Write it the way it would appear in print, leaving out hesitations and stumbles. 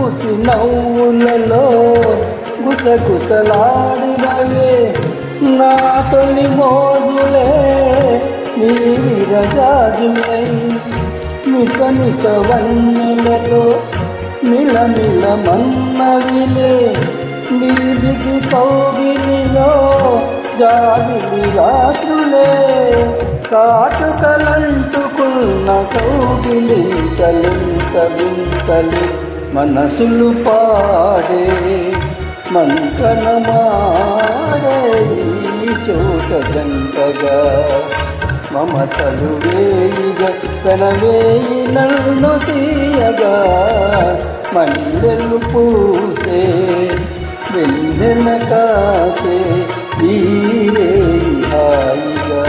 ముసి నవ్వులలో గుసగుసలాడినవే నా తొలి మోజులే నీ విరజాజులై మిస మిస వన్నెలలో మిలమిల మన్నవిలే బిగి కౌగిలిలో జాబిలి రాత్రులే కాటుకలంటుకున్న కౌగిలింతలింత వింతలు మనసులు పాడే మంకణమాడే ఈ చోట జంటగా మమతలు వేయిగా కనవేయి నన్ను తీయగా మల్లెలు పూసే వెన్నెల కాసే ఈ హాయిగా